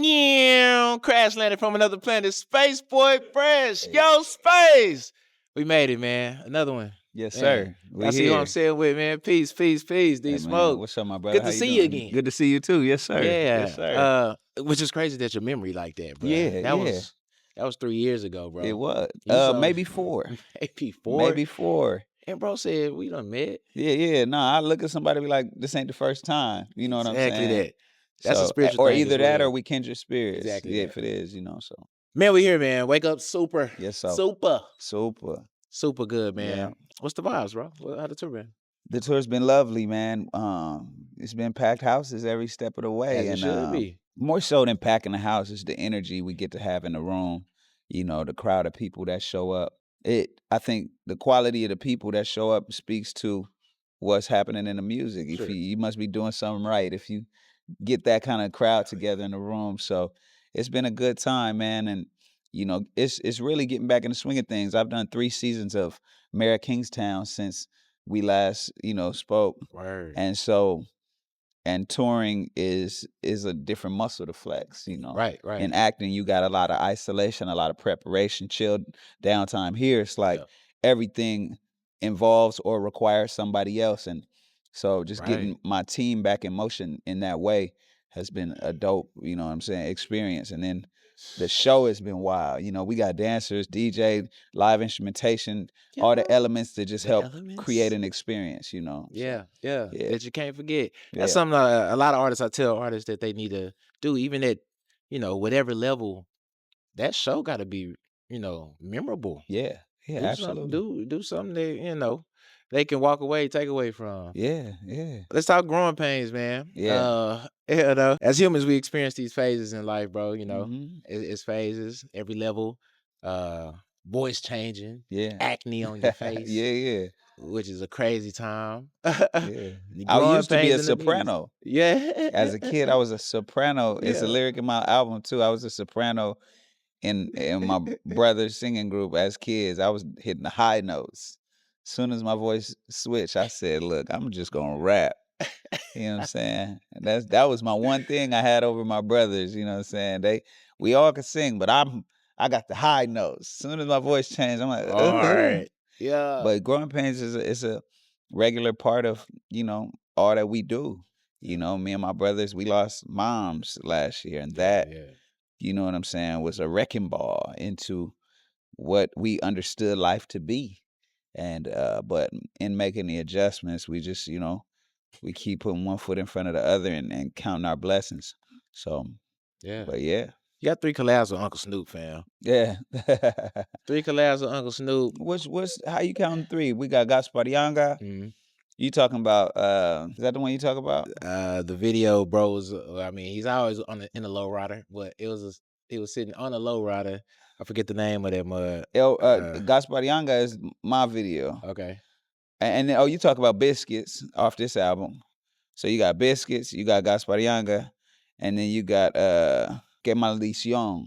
Yeah, crash landed from another planet. Space Boy Fresh. Yo, Space. We made it, man. Another one. Yes, Man, sir. We I see who I'm here. saying with, man. Peace, peace, peace. D Hey, man. Smoke. What's up, my brother? Good How to you see you doing? again. Good to see you too. Yes, sir. Yeah. Yes, sir. Which is crazy that your memory like that, bro. Yeah, That yeah. was 3 years ago, bro. It was. You saw Maybe 4. maybe 4. Maybe 4. And bro said we done met. Yeah. No, I look at somebody and be like, this ain't the first time. You know what I'm Exactly saying? that. That's a So, spiritual or thing either as that well. or we kindred spirits. Exactly Yeah, that. if it is, you know. So Man, we here, man. Wake up, super. yes, so Super good, man. Yeah. What's the vibes, bro? How the tour been? The tour's been lovely, man. It's been packed houses every step of the way, As it should be. more so than packing the house is the energy we get to have in the room. You know, the crowd of people that show up. I think the quality of the people that show up speaks to what's happening in the music. Sure. If you must be doing something right if you get that kind of crowd together in the room. So it's been a good time, man, and you know, it's really getting back in the swing of things. I've done 3 seasons of Mayor of Kingstown since we last, spoke. Word. And so and touring is a different muscle to flex, you know. Right. In acting, you got a lot of isolation, a lot of preparation, chilled downtime. Here, it's like everything involves or requires somebody else. And so just getting my team back in motion in that way has been a dope, you know what I'm saying, experience. And then the show has been wild. You know, we got dancers, DJ, live instrumentation, all the elements that just help create an experience, you know. Yeah, that you can't forget. Yeah. That's something a lot of artists, I tell artists that they need to do, even at, whatever level. That show got to be, memorable. Yeah, absolutely. Do something that, they can walk away, take away from. Yeah. Let's talk growing pains, man. Yeah. As humans, we experience these phases in life, bro. Mhm. It's phases, every level. Voice changing, Yeah. acne on your face. Yeah. Which is a crazy time. Yeah. I Growing used to be a pains in the knees. soprano. Yeah. As a kid, I was a soprano. It's a Yeah. lyric in my album too. I was a soprano in my brother's singing group as kids. I was hitting the high notes. Soon as my voice switched, I said, "Look, I'm just gonna rap." You know what I'm saying? And that was my one thing I had over my brothers. You know what I'm saying? We all could sing, but I got the high notes. Soon as my voice changed, I'm like, All right. Yeah. But growing pains is a regular part of all that we do. You know, me and my brothers, we lost moms last year, and that you know what I'm saying was a wrecking ball into what we understood life to be. And but in making the adjustments, we just we keep putting one foot in front of the other and counting our blessings. So but yeah. You got 3 collabs with Uncle Snoop, fam. Yeah. 3 collabs with Uncle Snoop. What's how you counting 3? We got Gasparianga. Mhm. You talking about is that the one you talk about? The video, bro, was he's always in the low rider, but he was sitting on a low rider. I forget the name of that mud. Gasparianga is my video. Okay. And then, you talk about Biscuits off this album. So you got Biscuits, you got Gasparianga, and then you got Que Maldición.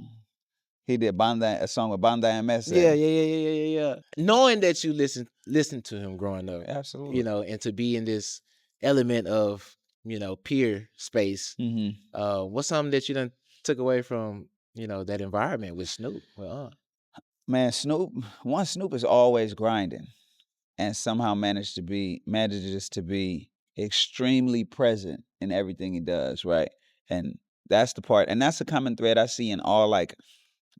He did a song with Banda MS. Yeah. Knowing that you listened to him growing up, absolutely, and to be in this element of peer space. Mm-hmm. What's something that you done took away from that environment with Snoop? Man, Snoop is always grinding, and somehow manages to be extremely present in everything he does, right? And that's the part, and that's a common thread I see in all like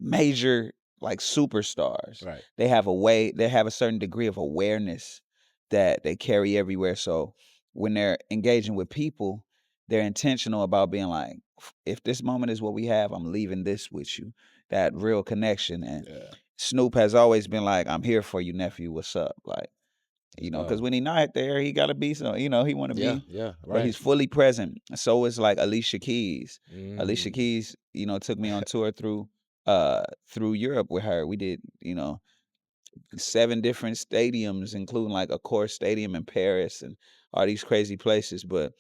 major like superstars. Right. They have a certain degree of awareness that they carry everywhere. So when they're engaging with people, they're intentional about being like, if this moment is what we have, I'm leaving this with you. That real connection. And Snoop has always been like, I'm here for you, nephew. What's up? Like, because when he's not there, he gotta be so, he want to be. Yeah, right. But he's fully present. So it's like Alicia Keys. Mm. Alicia Keys, took me on tour through Europe with her. We did, 7 different stadiums, including like a core stadium in Paris and all these crazy places. But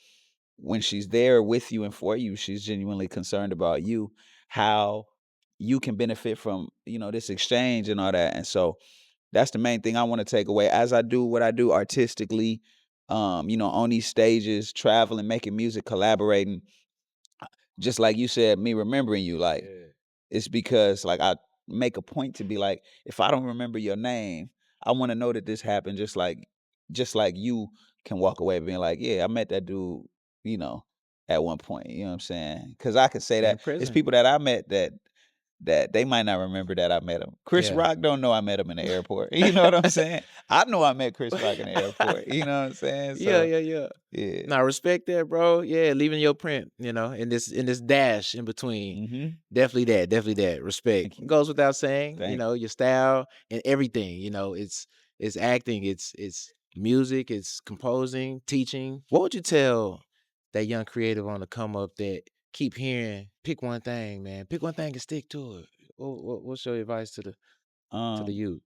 when she's there with you and for you, she's genuinely concerned about you, how you can benefit from, this exchange and all that. And so that's the main thing I want to take away as I do what I do artistically, on these stages, traveling, making music, collaborating. just like you said, me remembering you, like, Yeah. it's because, like, I make a point to be like, if I don't remember your name, I wanna know that this happened just like you can walk away being like, "Yeah, I met that dude, you know, at one point," you know what I'm saying? Because I could say In that. It's prison. people that I met that they might not remember that I met him. Chris Yeah. Rock don't know I met him in the airport, you know what I'm saying? I know I met Chris Rock in the airport, you know what I'm saying? Yeah, So, yeah, yeah. yeah. Nah, respect that, bro. Yeah, leaving your print, in this dash in between. Mhm. Definitely that. Respect. Thank you. Goes without saying, Thanks. your style and everything, it's acting, it's music, it's composing, teaching. What would you tell that young creative on the come up that keep hearing, pick one thing, man. Pick one thing and stick to it. What's your advice to the Um youth?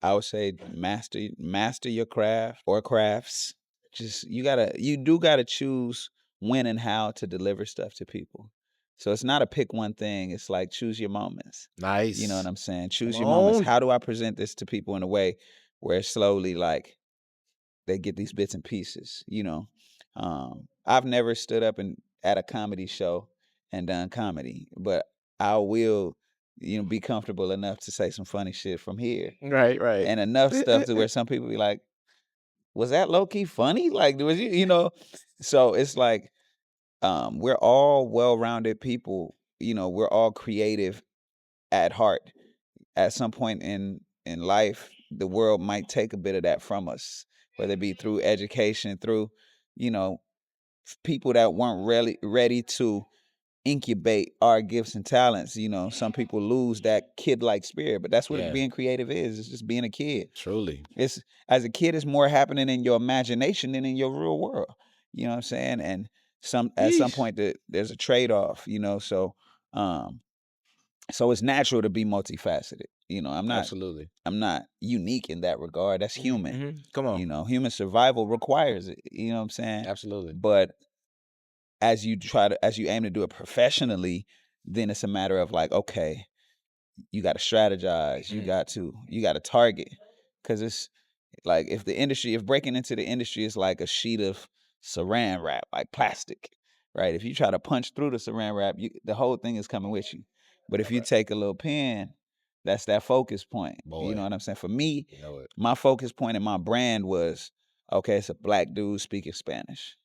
I would say master your craft or crafts. Just you do gotta choose when and how to deliver stuff to people. So it's not a pick one thing. It's like choose your moments. You know what Nice. I'm saying? Come Choose your moments. on. How do I present this to people in a way where slowly like they get these bits and pieces, you know? I've never stood up and at a comedy show and done comedy, but I will, be comfortable enough to say some funny shit from here Right, right. and enough stuff to where some people be like, "Was that low key funny? Like, was you know?" So it's like we're all well-rounded people. We're all creative at heart. At some point in life, the world might take a bit of that from us, whether it be through education, through you know people that weren't really ready to incubate our gifts and talents. Some people lose that kid-like spirit, but that's what Yeah, being creative is. It's just being a kid. truly. It's as a kid, it's more happening in your imagination than in your real world. You know what I'm saying? And at some Yeesh. point there's a trade-off, um so it's natural to be multifaceted. Absolutely. I'm not unique in that regard. That's Mhm, human. mhm. Come on. Human survival requires it. You know what I'm saying? Absolutely. But as you aim to do it professionally, then it's a matter of like, okay, you got to strategize. You Mhm. got to target because it's like if breaking into the industry is like a sheet of saran wrap, like plastic, right? If you try to punch through the saran wrap, the whole thing is coming with you. But if you take a little pen, that's that focus point. You know Boy, what I'm saying? For me, you know it. my focus point and my brand was okay, it's a black dude speaking Spanish.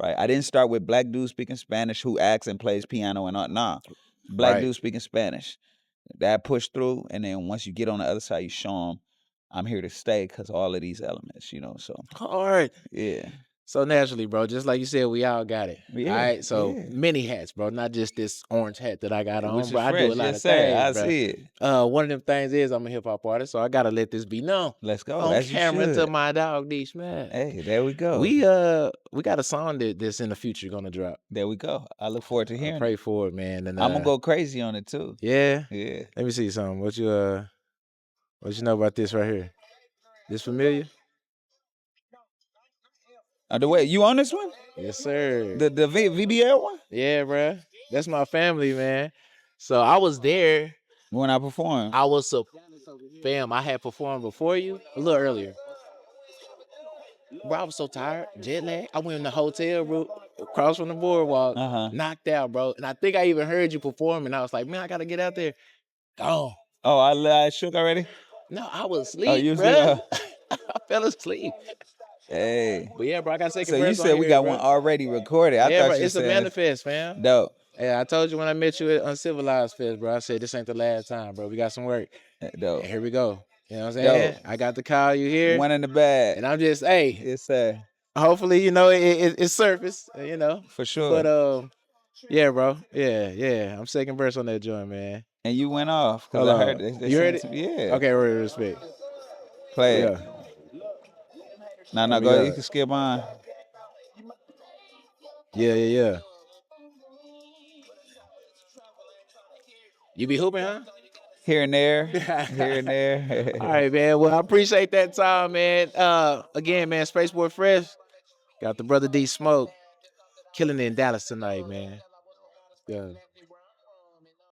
Right. I didn't start with black dude speaking Spanish who acts and plays piano and all. Nah, black Right. dude speaking Spanish. That push through, and then once you get on the other side, you show them I'm here to stay because all of these elements. So Hard. yeah, So naturally, bro, just like you said, we all got it. All yeah, right. So yeah. many hats, bro. Not just this orange hat that I got on, Which is bro. I do a fresh, lot yes, of sir. things, I bro. see it. One of them things is I'm a hip hop artist, so I gotta let this be known Let's go, on as you camera to should. my dog D Smash. Hey, there we go. We got a song that's in the future gonna drop. There we go. I look forward to I hearing pray it. for it, man. And I'm gonna go crazy on it too. yeah, Yeah. let me see something. What you know about this right here? This familiar? The way you on this one, Yes, sir. the VBL one, Yeah, bruh. That's my family, man. So I was there. when I perform. I was a fam. I had performed before you a little earlier. Bro, I was so tired, jet lag. I went in the hotel room across from the boardwalk, Uh huh. knocked out, bro. And I think I even heard you perform, and I was like, man, I gotta get out there. Gone. Oh, I shook already. No, I was Oh, asleep, you was bruh. there. I fell asleep. Hey. But yeah, bro, I got So second you verse on said we here, got one bro. already recorded. I Yeah, bro, thought you were it's a saying manifest, fam. dope. Yeah, I told you when I met you at Uncivilized Fest, bro. I said this ain't the last time, bro. We got some work. And Dope. here we go. You know what I'm Dope. saying? I got to call you here, One in the bag. and I'm just, hey, Yes, sir. hopefully, it's surface. For But sure. yeah, bro. Yeah, yeah. I'm second verse on that joint, man. And you went off because Hold I heard on. they You sent it ready? to me. Yeah. Okay, respect. Here we Play it. go. No, Here no, we go. You go. can skip on. Yeah, yeah, yeah. You be hooping, huh? Here and there. Here and All there. right, man. Well, I appreciate that time, man. Again, man, Spaceport Fresh. Got the brother D Smoke killing it in Dallas tonight, man. Yeah.